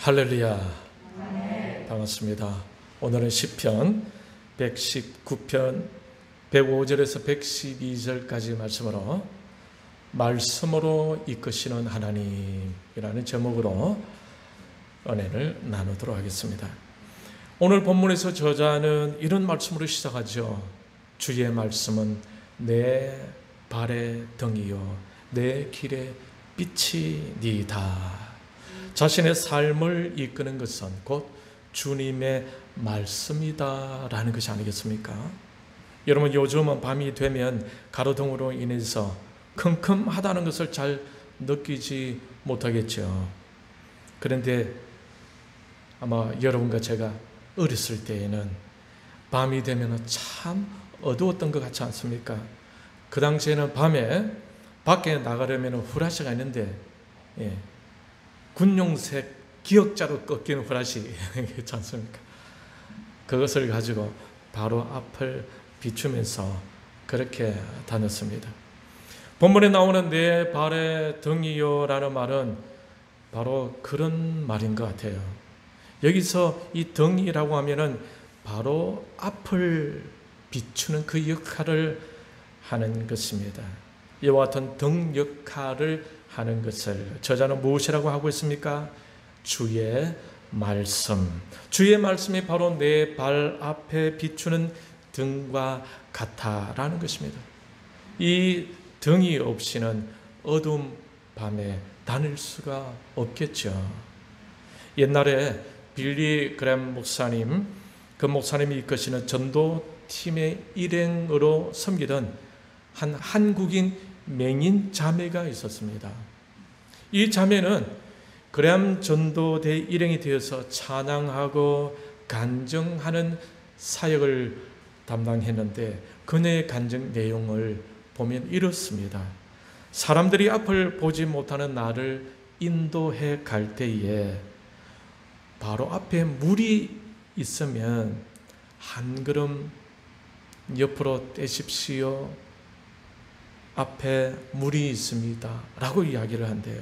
할렐루야. 반갑습니다. 오늘은 시편 119편 105절에서 112절까지 말씀으로 이끄시는 하나님이라는 제목으로 은혜를 나누도록 하겠습니다. 오늘 본문에서 저자는 이런 말씀으로 시작하죠. 주의 말씀은 내 발의 등이요 내 길의 빛이니이다. 자신의 삶을 이끄는 것은 곧 주님의 말씀이다라는 것이 아니겠습니까? 여러분, 요즘은 밤이 되면 가로등으로 인해서 컴컴하다는 것을 잘 느끼지 못하겠죠. 그런데 아마 여러분과 제가 어렸을 때에는 밤이 되면 참 어두웠던 것 같지 않습니까? 그 당시에는 밤에 밖에 나가려면 후라시가 있는데 군용색 기역자로 꺾이는 후라시 있지 않습니까? 그것을 가지고 바로 앞을 비추면서 그렇게 다녔습니다. 본문에 나오는 내 발의 등이요 라는 말은 바로 그런 말인 것 같아요. 여기서 이 등이라고 하면은 바로 앞을 비추는 그 역할을 하는 것입니다. 이와 같은 등 역할을 하는 것을 저자는 무엇이라고 하고 있습니까? 주의 말씀. 주의 말씀이 바로 내 발 앞에 비추는 등과 같아라는 것입니다. 이 등이 없이는 어두운 밤에 다닐 수가 없겠죠. 옛날에 빌리 그램 목사님, 그 목사님이 이끄시는 전도팀의 일행으로 섬기던 한 한국인 맹인 자매가 있었습니다. 이 자매는 그램 전도대 일행이 되어서 찬양하고 간증하는 사역을 담당했는데 그녀의 간증 내용을 보면 이렇습니다. 사람들이 앞을 보지 못하는 나를 인도해 갈 때에 바로 앞에 물이 있으면 한 걸음 옆으로 떼십시오. 앞에 물이 있습니다 라고 이야기를 한대요.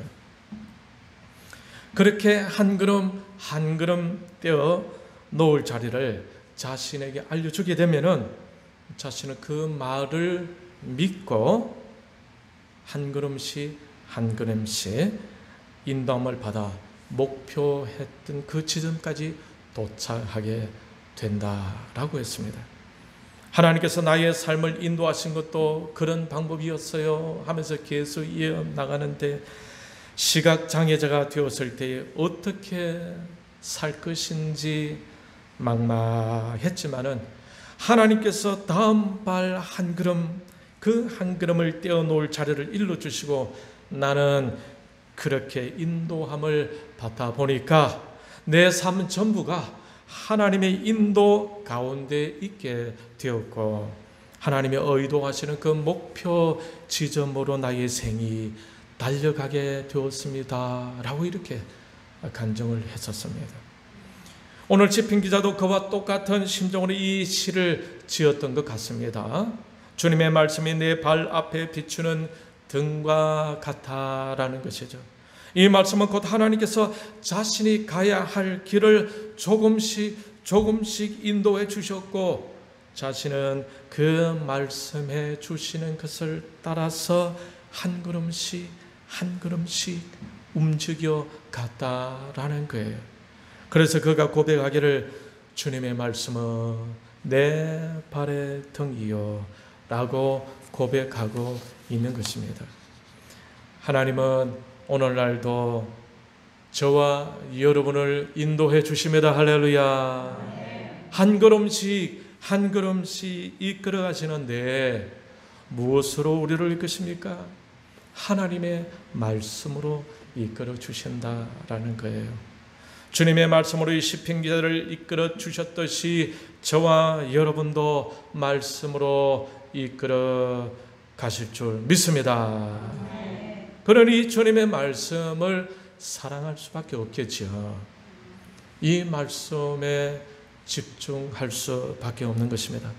그렇게 한 걸음 한 걸음 떼어 놓을 자리를 자신에게 알려주게 되면은 자신은 그 말을 믿고 한 걸음씩 한 걸음씩 인도함을 받아 목표했던 그 지점까지 도착하게 된다라고 했습니다. 하나님께서 나의 삶을 인도하신 것도 그런 방법이었어요 하면서 계속 이어나가는데 시각장애자가 되었을 때에 어떻게 살 것인지 막막했지만은 하나님께서 다음 발 한 걸음 그 한 걸음을 떼어놓을 자리를 일러주시고 나는 그렇게 인도함을 받다 보니까 내 삶 전부가 하나님의 인도 가운데 있게 되었고 하나님의 의도하시는 그 목표 지점으로 나의 생이 달려가게 되었습니다 라고 이렇게 간증을 했었습니다. 오늘 시편 기자도 그와 똑같은 심정으로 이 시를 지었던 것 같습니다. 주님의 말씀이 내 발 앞에 비추는 등과 같아라는 것이죠. 이 말씀은 곧 하나님께서 자신이 가야 할 길을 조금씩 인도해 주셨고 자신은 그 말씀해 주시는 것을 따라서 한 걸음씩 한 걸음씩 움직여 갔다라는 거예요. 그래서 그가 고백하기를 주님의 말씀은 내 발의 등이요 라고 고백하고 있는 것입니다. 하나님은 오늘날도 저와 여러분을 인도해 주십니다. 할렐루야. 한 걸음씩 한 걸음씩 이끌어 가시는데 무엇으로 우리를 이끄십니까? 하나님의 말씀으로 이끌어 주신다라는 거예요. 주님의 말씀으로 이 시편 기자를 이끌어 주셨듯이 저와 여러분도 말씀으로 이끌어 가실 줄 믿습니다. 그러니 주님의 말씀을 사랑할 수밖에 없겠죠. 이 말씀에 집중할 수밖에 없는 것입니다.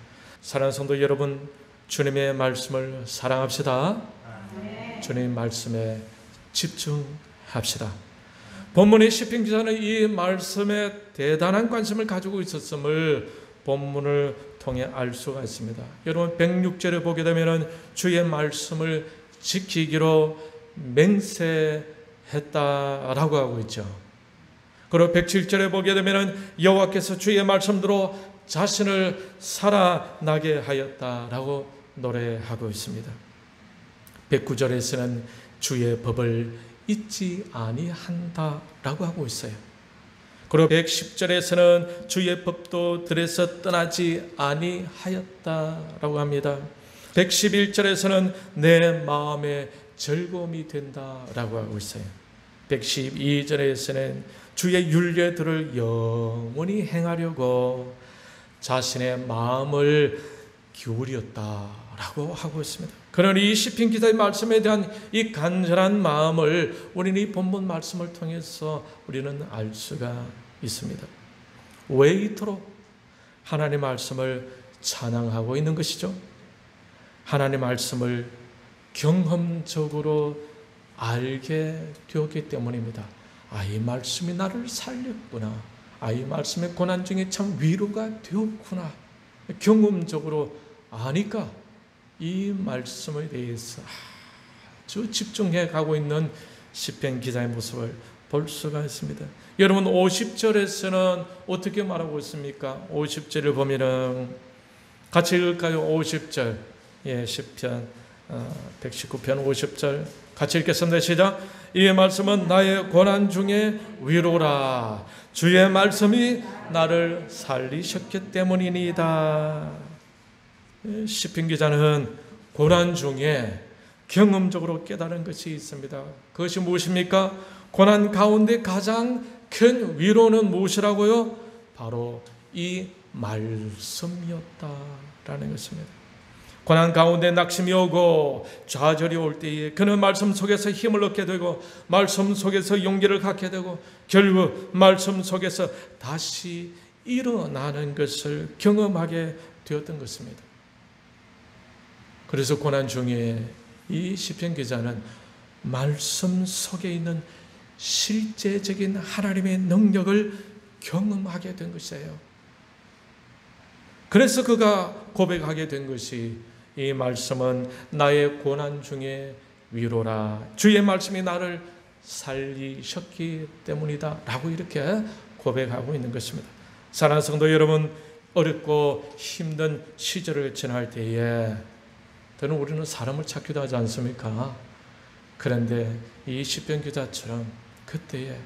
사랑하는 성도 여러분, 주님의 말씀을 사랑합시다. 주님의 말씀에 집중합시다. 본문의 시편 기자는 이 말씀에 대단한 관심을 가지고 있었음을 본문을 통해 알 수가 있습니다. 여러분 106절에 보게 되면 주의 말씀을 지키기로 맹세했다라고 하고 있죠. 그리고 107절에 보게 되면 여호와께서 주의 말씀대로 자신을 살아나게 하였다라고 노래하고 있습니다. 109절에서는 주의 법을 잊지 아니한다라고 하고 있어요. 그리고 110절에서는 주의 법도 들에서 떠나지 아니하였다라고 합니다. 111절에서는 내 마음에 즐거움이 된다라고 하고 있어요. 112절에서는 주의 율례들을 영원히 행하려고 자신의 마음을 기울였다라고 하고 있습니다. 그러니 이 시편 기자의 말씀에 대한 이 간절한 마음을 우리는 이 본문 말씀을 통해서 우리는 알 수가 있습니다. 왜 이토록 하나님의 말씀을 찬양하고 있는 것이죠? 하나님의 말씀을 경험적으로 알게 되었기 때문입니다. 이 말씀이 나를 살렸구나. 이 말씀의 고난 중에 참 위로가 되었구나. 경험적으로 아니까 이 말씀에 대해서 아주 집중해 가고 있는 시편 기자의 모습을 볼 수가 있습니다. 여러분 50절에서는 어떻게 말하고 있습니까? 50절을 보면은 같이 읽을까요? 50절. 시편 119편 50절 같이 읽겠습니다. 시작. 이 말씀은 나의 고난 중에 위로라. 주의 말씀이 나를 살리셨기 때문이니이다. 시편 기자는 고난 중에 경험적으로 깨달은 것이 있습니다. 그것이 무엇입니까? 고난 가운데 가장 큰 위로는 무엇이라고요? 바로 이 말씀이었다라는 것입니다. 고난 가운데 낙심이 오고 좌절이 올 때에 그는 말씀 속에서 힘을 얻게 되고 말씀 속에서 용기를 갖게 되고 결국 말씀 속에서 다시 일어나는 것을 경험하게 되었던 것입니다. 그래서 고난 중에 이 시편 기자는 말씀 속에 있는 실제적인 하나님의 능력을 경험하게 된 것이에요. 그래서 그가 고백하게 된 것이 이 말씀은 나의 고난 중에 위로라. 주의 말씀이 나를 살리셨기 때문이다. 라고 이렇게 고백하고 있는 것입니다. 사랑하는 성도 여러분, 어렵고 힘든 시절을 지날 때에 때는 우리는 사람을 찾기도 하지 않습니까? 그런데 이 시편 기자처럼 그때에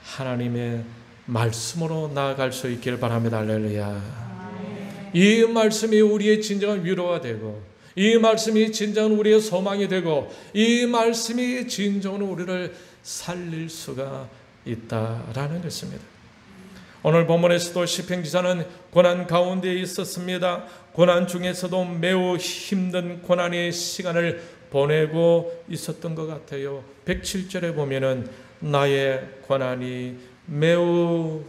하나님의 말씀으로 나아갈 수 있기를 바랍니다. 할렐루야. 이 말씀이 우리의 진정한 위로가 되고 이 말씀이 진정한 우리의 소망이 되고 이 말씀이 진정으로 우리를 살릴 수가 있다라는 것입니다. 오늘 본문에서도 시편 기자는 고난 가운데 있었습니다. 고난 중에서도 매우 힘든 고난의 시간을 보내고 있었던 것 같아요. 107절에 보면은 나의 고난이 매우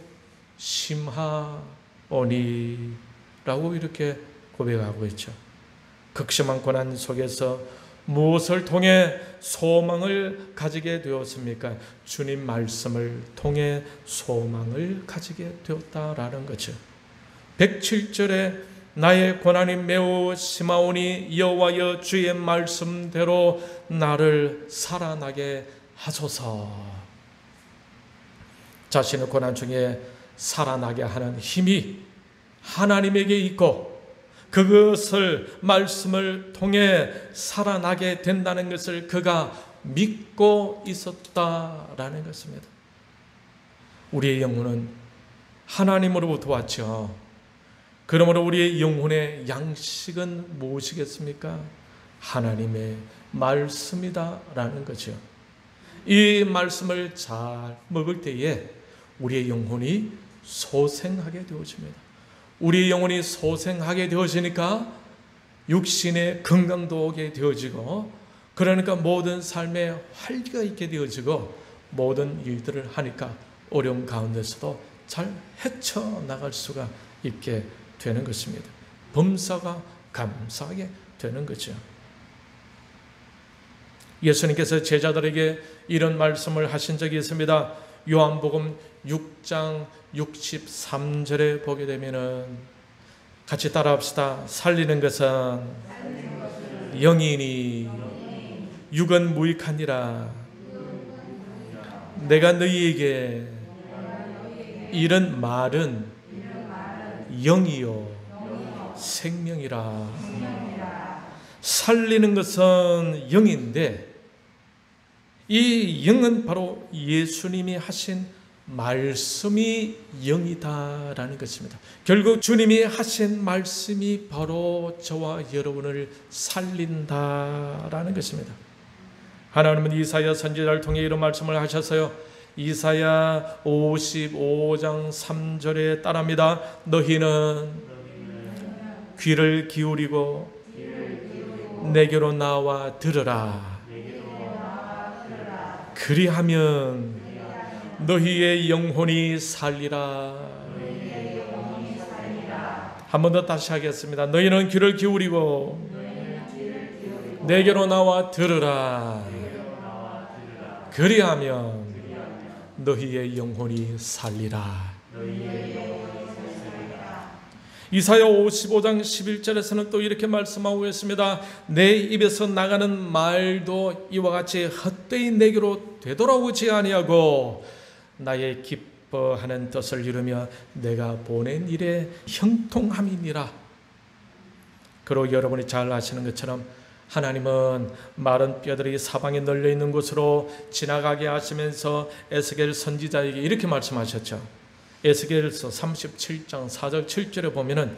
심하오니 라고 이렇게 고백하고 있죠. 극심한 고난 속에서 무엇을 통해 소망을 가지게 되었습니까? 주님 말씀을 통해 소망을 가지게 되었다라는 거죠. 107절에 나의 고난이 매우 심하오니 여호와여 주의 말씀대로 나를 살아나게 하소서. 자신의 고난 중에 살아나게 하는 힘이 하나님에게 있고 그것을 말씀을 통해 살아나게 된다는 것을 그가 믿고 있었다라는 것입니다. 우리의 영혼은 하나님으로부터 왔죠. 그러므로 우리의 영혼의 양식은 무엇이겠습니까? 하나님의 말씀이다라는 거죠. 이 말씀을 잘 먹을 때에 우리의 영혼이 소생하게 되어집니다. 우리의 영혼이 소생하게 되어지니까 육신의 건강도 오게 되어지고 그러니까 모든 삶에 활기가 있게 되어지고 모든 일들을 하니까 어려움 가운데서도 잘 헤쳐나갈 수가 있게 되는 것입니다. 범사가 감사하게 되는 거죠. 예수님께서 제자들에게 이런 말씀을 하신 적이 있습니다. 요한복음 6장 63절에 보게 되면은 같이 따라합시다. 살리는 것은 영이니 육은 무익하니라. 내가 너희에게 이런 말은 영이요 생명이라. 살리는 것은 영인데 이 영은 바로 예수님이 하신 말씀이 영이다라는 것입니다. 결국 주님이 하신 말씀이 바로 저와 여러분을 살린다라는 것입니다. 하나님은 이사야 선지자를 통해 이런 말씀을 하셨어요. 이사야 55장 3절에 따릅니다. 너희는 귀를 기울이고 내게로 나와 들으라. 그리하면 너희의 영혼이 살리라. 한 번 더 다시 하겠습니다. 너희는 귀를 기울이고 내게로 나와 들으라. 그리하면 너희의 영혼이 살리라. 이사야 55장 11절에서는 또 이렇게 말씀하고 있습니다. 내 입에서 나가는 말도 이와 같이 헛되이 내게로 되돌아오지 아니하고 나의 기뻐하는 뜻을 이루며 내가 보낸 일에 형통함이니라. 그리고 여러분이 잘 아시는 것처럼 하나님은 마른 뼈들이 사방에 널려 있는 곳으로 지나가게 하시면서 에스겔 선지자에게 이렇게 말씀하셨죠. 에스겔서 37장 4절 7절에 보면은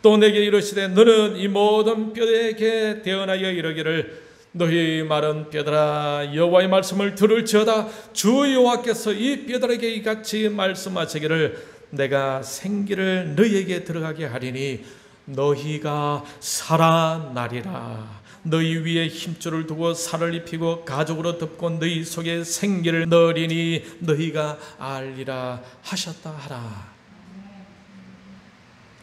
또 내게 이르시되 너는 이 모든 뼈에게 대언하여 이르기를 너희 마른 뼈들아 여호와의 말씀을 들을지어다. 주 여호와께서 이 뼈들에게 이같이 말씀하시기를 내가 생기를 너희에게 들어가게 하리니 너희가 살아나리라. 너희 위에 힘줄을 두고 살을 입히고 가죽으로 덮고 너희 속에 생기를 넣으리니 너희가 알리라 하셨다 하라.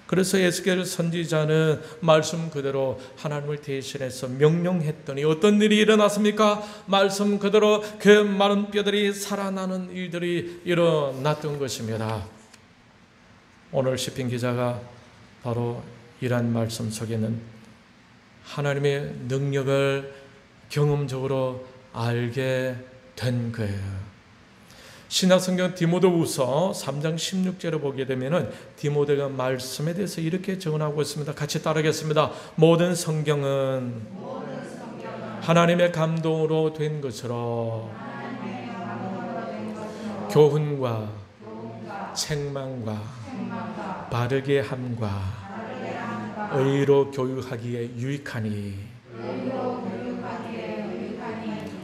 그래서 에스겔 선지자는 말씀 그대로 하나님을 대신해서 명령했더니 어떤 일이 일어났습니까? 말씀 그대로 그 마른 뼈들이 살아나는 일들이 일어났던 것입니다. 오늘 시편 기자가 바로 이러한 말씀 속에는 하나님의 능력을 경험적으로 알게 된 거예요. 신약성경 디모데후서 3장 16절을 보게 되면은 디모데가 말씀에 대해서 이렇게 증언하고 있습니다. 같이 따르겠습니다. 모든 성경은 하나님의 감동으로 된 것으로 교훈과 책망과 바르게 함과 의로 교육하기에 유익하니.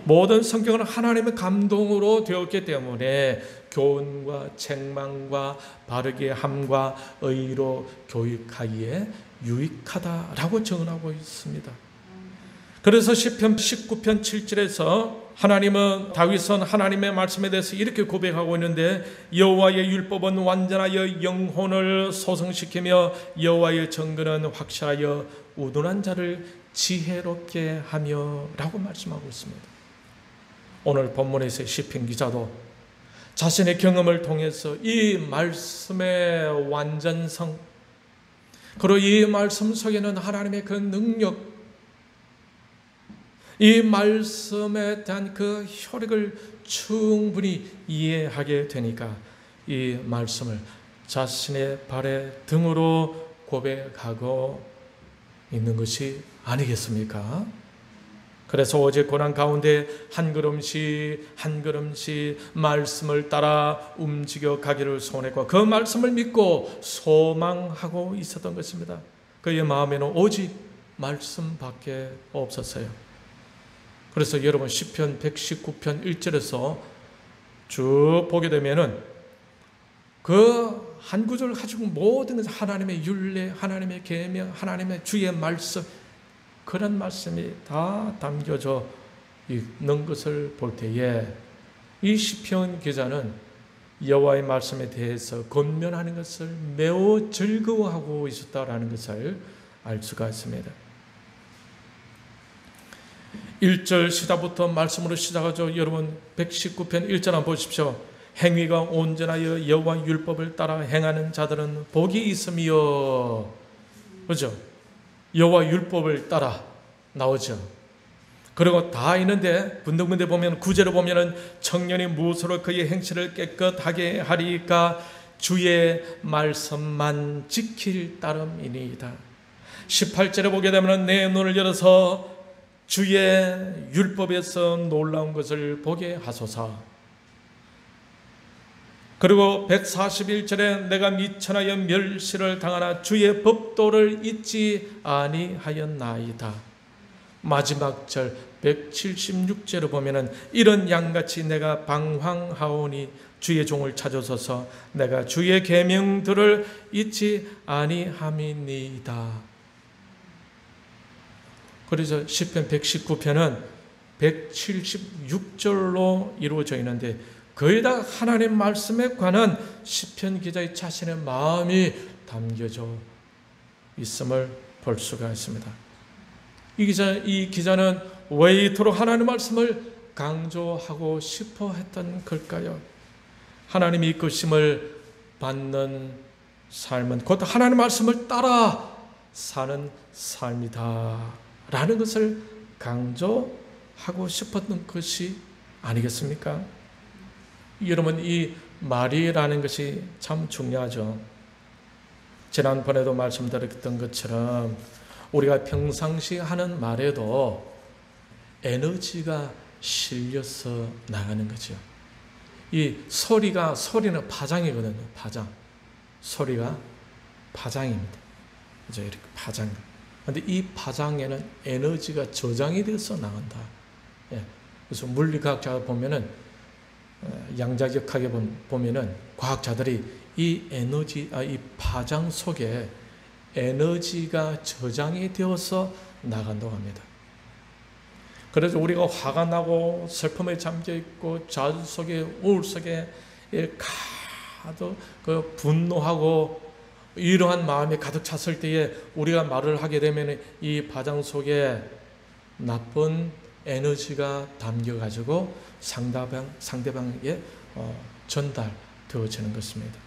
모든 성경은 하나님의 감동으로 되었기 때문에 교훈과 책망과 바르게 함과 의로 교육하기에 유익하다라고 증언하고 있습니다. 그래서 시편 19편 7절에서 하나님은 다윗은 하나님의 말씀에 대해서 이렇게 고백하고 있는데 여호와의 율법은 완전하여 영혼을 소성시키며 여호와의 정근은 확실하여 우둔한 자를 지혜롭게 하며 라고 말씀하고 있습니다. 오늘 본문에서 시편 기자도 자신의 경험을 통해서 이 말씀의 완전성 그리고 이 말씀 속에는 하나님의 그 능력 이 말씀에 대한 그 효력을 충분히 이해하게 되니까 이 말씀을 자신의 발의 등으로 고백하고 있는 것이 아니겠습니까? 그래서 어제 고난 가운데 한 걸음씩 한 걸음씩 말씀을 따라 움직여 가기를 소원했고 그 말씀을 믿고 소망하고 있었던 것입니다. 그의 마음에는 오직 말씀밖에 없었어요. 그래서 여러분 시편 119편 1절에서 쭉 보게 되면은 그 한 구절을 가지고 모든 것을 하나님의 율례, 하나님의 계명, 하나님의 주의 말씀 그런 말씀이 다 담겨져 있는 것을 볼 때에 이 시편 기자는 여호와의 말씀에 대해서 권면하는 것을 매우 즐거워하고 있었다라는 것을 알 수가 있습니다. 1절 시작부터 말씀으로 시작하죠. 여러분 119편 1절 한번 보십시오. 행위가 온전하여 여호와 율법을 따라 행하는 자들은 복이 있으며, 그죠? 여호와 율법을 따라 나오죠. 그리고 다 있는데 분등분대 보면 9절을 보면은 청년이 무엇으로 그의 행실을 깨끗하게 하리까 주의 말씀만 지킬 따름이니이다. 18절에 보게 되면 내 눈을 열어서 주의 율법에서 놀라운 것을 보게 하소서. 그리고 141절에 내가 미천하여 멸시를 당하나 주의 법도를 잊지 아니하였나이다. 마지막 절 176절을 보면은 이런 양같이 내가 방황하오니 주의 종을 찾으소서 내가 주의 계명들을 잊지 아니함이니이다. 그래서 시편 119편은 176절로 이루어져 있는데 거의 다 하나님 말씀에 관한 시편 기자의 자신의 마음이 담겨져 있음을 볼 수가 있습니다. 이 기자는 왜 이토록 하나님 말씀을 강조하고 싶어 했던 걸까요? 하나님이 이끄심을 받는 삶은 곧 하나님 말씀을 따라 사는 삶이다 라는 것을 강조하고 싶었던 것이 아니겠습니까? 여러분, 이 말이라는 것이 참 중요하죠. 지난번에도 말씀드렸던 것처럼 우리가 평상시 하는 말에도 에너지가 실려서 나가는 거죠. 이 소리는 파장이거든요. 파장. 소리가 파장입니다. 그죠? 이렇게 파장. 근데 이 파장에는 에너지가 저장이 돼서 나간다. 예. 그래서 물리과학자 보면은 양자역학에 보면은 과학자들이 이 파장 속에 에너지가 저장이 되어서 나간다고 합니다. 그래서 우리가 화가 나고 슬픔에 잠겨 있고 좌절 속에 우울 속에 가득 그 분노하고 이러한 마음이 가득 찼을 때에 우리가 말을 하게 되면 이 파장 속에 나쁜 에너지가 담겨 가지고 상대방에게 전달되어지는 것입니다.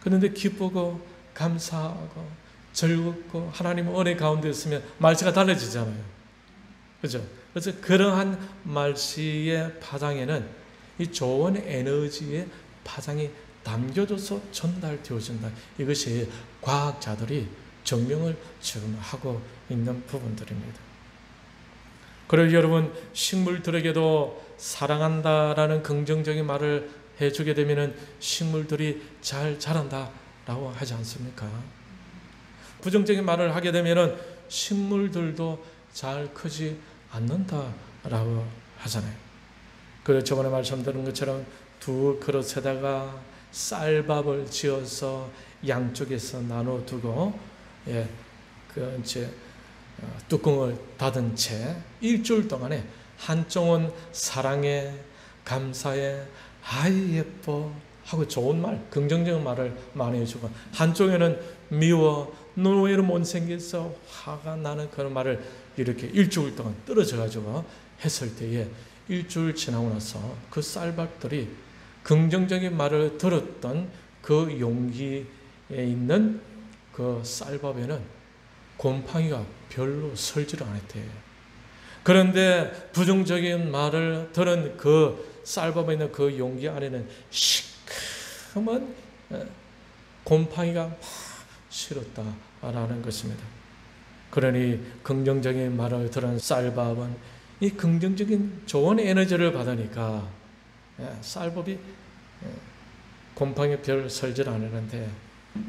그런데 기쁘고 감사하고 즐겁고 하나님의 은혜 가운데 있으면 말씨가 달라지잖아요. 그죠? 그래서 그러한 말씨의 파장에는 이 좋은 에너지의 파장이 담겨져서 전달되어진다. 이것이 과학자들이 증명을 지금 하고 있는 부분들입니다. 그리고 여러분, 식물들에게도 사랑한다라는 긍정적인 말을 해주게 되면 식물들이 잘 자란다라고 하지 않습니까? 부정적인 말을 하게 되면 식물들도 잘 크지 않는다라고 하잖아요. 그래서 저번에 말씀드린 것처럼 두 그릇에다가 쌀밥을 지어서 양쪽에서 나눠두고 뚜껑을 닫은 채 일주일 동안에 한쪽은 사랑해, 감사해, 아이 예뻐 하고 좋은 말, 긍정적인 말을 많이 해주고 한쪽에는 미워, 너 왜 이렇게 못생겼어, 화가 나는 그런 말을 이렇게 일주일 동안 떨어져가지고 했을 때에 일주일 지나고 나서 그 쌀밥들이 긍정적인 말을 들었던 그 용기에 있는 그 쌀밥에는 곰팡이가 별로 설지를 않았대요. 그런데 부정적인 말을 들은 그 쌀밥에 있는 그 용기 안에는 시커먼 곰팡이가 막 실었다라는 것입니다. 그러니 긍정적인 말을 들은 쌀밥은 이 긍정적인 좋은 에너지를 받으니까 쌀밥이 곰팡이 별 설질 않았는데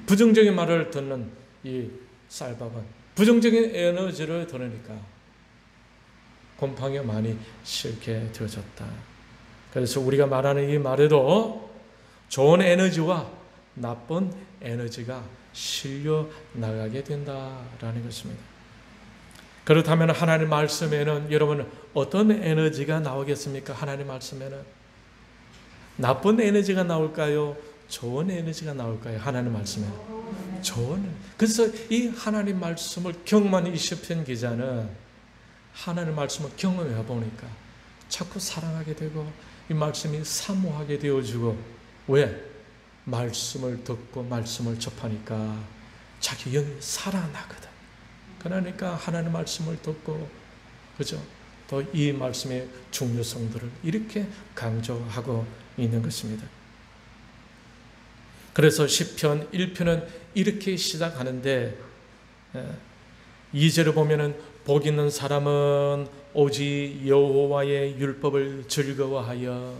부정적인 말을 듣는 이 쌀밥은 부정적인 에너지를 들으니까 곰팡이가 많이 실게 되어졌다. 그래서 우리가 말하는 이 말에도 좋은 에너지와 나쁜 에너지가 실려 나가게 된다라는 것입니다. 그렇다면 하나님 말씀에는 여러분 어떤 에너지가 나오겠습니까? 하나님 말씀에는 나쁜 에너지가 나올까요? 좋은 에너지가 나올까요? 하나님 말씀에는 좋은. 그래서 이 하나님 말씀을 경험한 이 시편 기자는 하나님 말씀을 경험해 보니까 자꾸 사랑하게 되고 이 말씀이 사모하게 되어지고, 왜? 말씀을 듣고 말씀을 접하니까 자기 영이 살아나거든. 그러니까 하나님의 말씀을 듣고, 그죠? 또 이 말씀의 중요성들을 이렇게 강조하고 있는 것입니다. 그래서 시편 1편은 이렇게 시작하는데, 2절을 보면은 복 있는 사람은 오직 여호와의 율법을 즐거워하여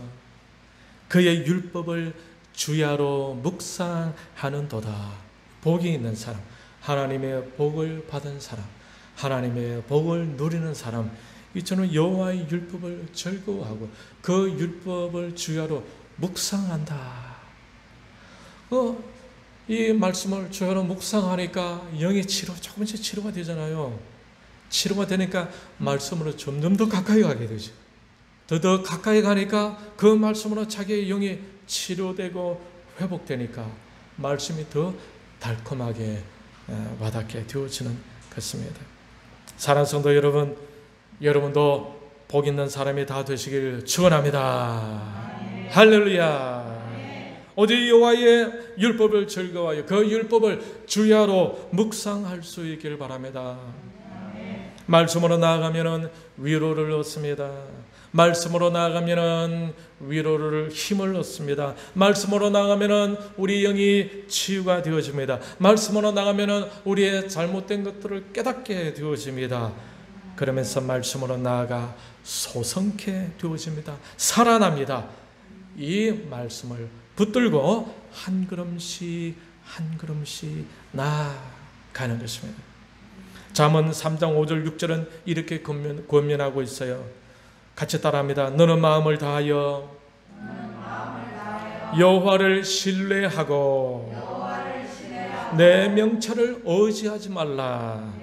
그의 율법을 주야로 묵상하는도다. 복이 있는 사람, 하나님의 복을 받은 사람, 하나님의 복을 누리는 사람, 이처럼 여호와의 율법을 즐거워하고 그 율법을 주야로 묵상한다. 이 말씀을 주야로 묵상하니까 영의 조금씩 치료가 되잖아요. 치료가 되니까 말씀으로 점점 더 가까이 가게 되죠. 더 가까이 가니까 그 말씀으로 자기의 영이 치료되고 회복되니까 말씀이 더 달콤하게 와닿게 되어지는 것입니다. 사랑하는 성도 여러분, 여러분도 복 있는 사람이 다 되시길 축원합니다. 할렐루야. 오직 여호와의 율법을 즐거워하여 그 율법을 주야로 묵상할 수 있기를 바랍니다. 말씀으로 나아가면 위로를 얻습니다. 말씀으로 나아가면 위로를 힘을 얻습니다. 말씀으로 나아가면 우리 영이 치유가 되어집니다. 말씀으로 나아가면 우리의 잘못된 것들을 깨닫게 되어집니다. 그러면서 말씀으로 나아가 소성케 되어집니다. 살아납니다. 이 말씀을 붙들고 한 걸음씩 한 걸음씩 나아가는 것입니다. 잠언 3장 5절 6절은 이렇게 권면하고 있어요. 같이 따라합니다. 너는 마음을 다하여 여호와를 신뢰하고 내 명철을 의지하지 말라.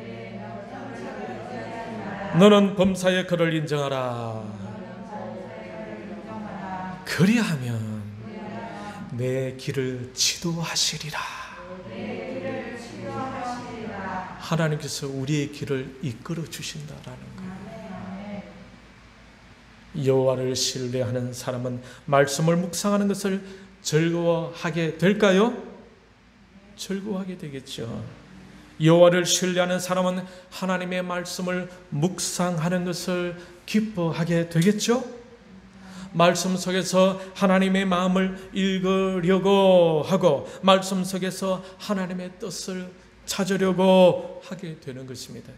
너는 범사의 그를 인정하라. 그리하면 내 길을 지도하시리라. 하나님께서 우리의 길을 이끌어 주신다라는 거예요. 여호와를 신뢰하는 사람은 말씀을 묵상하는 것을 즐거워하게 될까요? 즐거워하게 되겠죠. 여호와를 신뢰하는 사람은 하나님의 말씀을 묵상하는 것을 기뻐하게 되겠죠. 말씀 속에서 하나님의 마음을 읽으려고 하고 말씀 속에서 하나님의 뜻을 찾으려고 하게 되는 것입니다.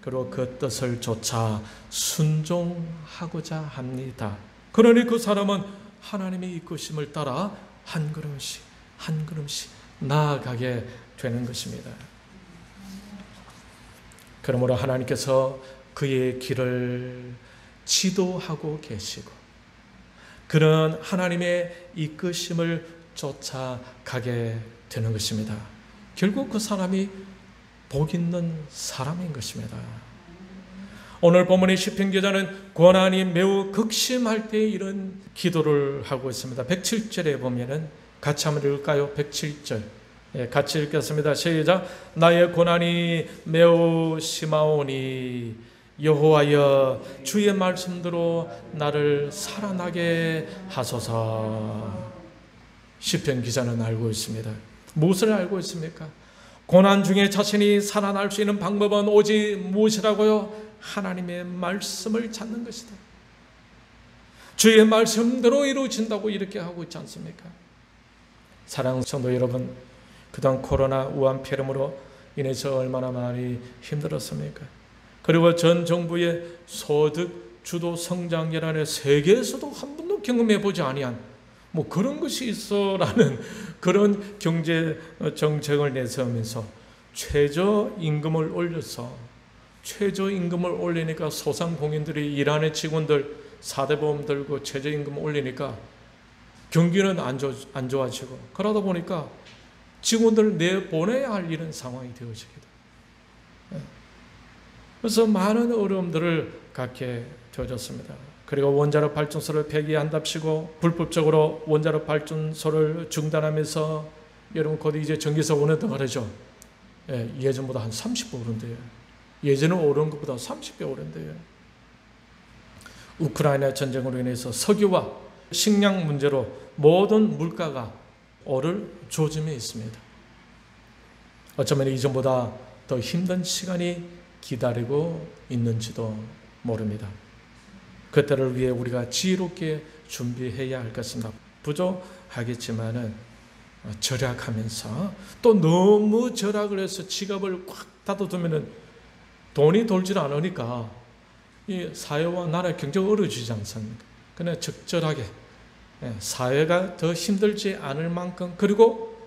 그리고 그 뜻을 쫓아 순종하고자 합니다. 그러니 그 사람은 하나님의 이끄심을 따라 한 걸음씩 한 걸음씩 나아가게 되는 것입니다. 그러므로 하나님께서 그의 길을 지도하고 계시고 그런 하나님의 이끄심을 쫓아가게 되는 것입니다. 결국 그 사람이 복 있는 사람인 것입니다. 오늘 본문의 시편 기자는 고난이 매우 극심할 때 이런 기도를 하고 있습니다. 107절에 보면은 같이 한번 읽을까요? 107절. 같이 읽겠습니다. 시작. 나의 고난이 매우 심하오니 여호와여 주의 말씀대로 나를 살아나게 하소서. 시편 기자는 알고 있습니다. 무엇을 알고 있습니까? 고난 중에 자신이 살아날 수 있는 방법은 오직 무엇이라고요? 하나님의 말씀을 찾는 것이다. 주의 말씀대로 이루어진다고 이렇게 하고 있지 않습니까? 사랑하는 성도 여러분, 그동안 코로나 우한폐렴으로 인해서 얼마나 많이 힘들었습니까? 그리고 전 정부의 소득 주도 성장이라는 세계에서도 한 번도 경험해 보지 아니한 뭐 그런 것이 있어라는 그런 경제 정책을 내세우면서 최저임금을 올려서 최저임금을 올리니까 소상공인들이 일하는 직원들 4대 보험 들고 최저임금 올리니까 경기는 안 좋아지고 그러다 보니까 직원들 내보내야 할 이런 상황이 되어지게 돼요. 그래서 많은 어려움들을 갖게 되어졌습니다. 그리고 원자력 발전소를 폐기한답시고 불법적으로 원자력 발전소를 중단하면서 여러분 곧 이제 전기세 오른다 그러죠. 예전보다 한 30배 오른대요. 예전에 오른 것보다 30배 오른대요. 우크라이나 전쟁으로 인해서 석유와 식량 문제로 모든 물가가 오를 조짐에 있습니다. 어쩌면 이전보다 더 힘든 시간이 기다리고 있는지도 모릅니다. 그때를 위해 우리가 지혜롭게 준비해야 할 것입니다. 부족하겠지만은 절약하면서, 또 너무 절약을 해서 지갑을 꽉 닫아두면은 돈이 돌질 않으니까 이 사회와 나라의 경제가 어려워지지 않습니까? 그냥 적절하게, 사회가 더 힘들지 않을 만큼, 그리고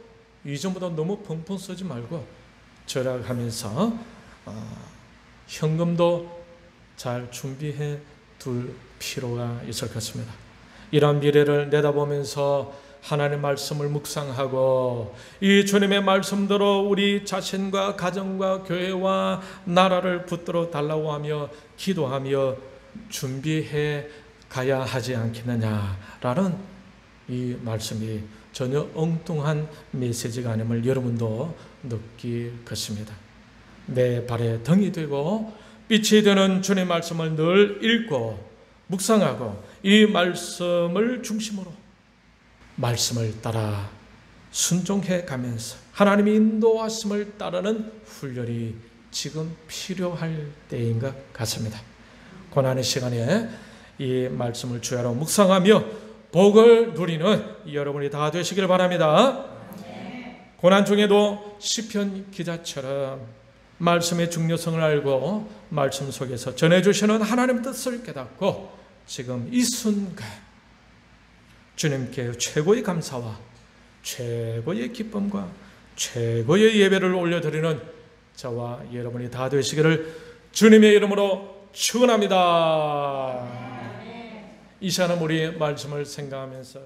이전보다 너무 펑펑 쓰지 말고 절약하면서 현금도 잘 준비해 둘 필요가 있을 것입니다. 이런 미래를 내다보면서 하나님의 말씀을 묵상하고 이 주님의 말씀대로 우리 자신과 가정과 교회와 나라를 붙들어 달라고 하며 기도하며 준비해 가야 하지 않겠느냐라는 이 말씀이 전혀 엉뚱한 메시지가 아님을 여러분도 느낄 것입니다. 내 발에 등이 되고 빛이 되는 주님의 말씀을 늘 읽고 묵상하고 이 말씀을 중심으로 말씀을 따라 순종해 가면서 하나님의 인도하심을 따르는 훈련이 지금 필요할 때인 것 같습니다. 고난의 시간에 이 말씀을 주야로 묵상하며 복을 누리는 여러분이 다 되시길 바랍니다. 고난 중에도 시편 기자처럼 말씀의 중요성을 알고 말씀 속에서 전해주시는 하나님의 뜻을 깨닫고 지금 이 순간 주님께 최고의 감사와 최고의 기쁨과 최고의 예배를 올려드리는 저와 여러분이 다 되시기를 주님의 이름으로 축원합니다. 이 시간은 우리 말씀을 생각하면서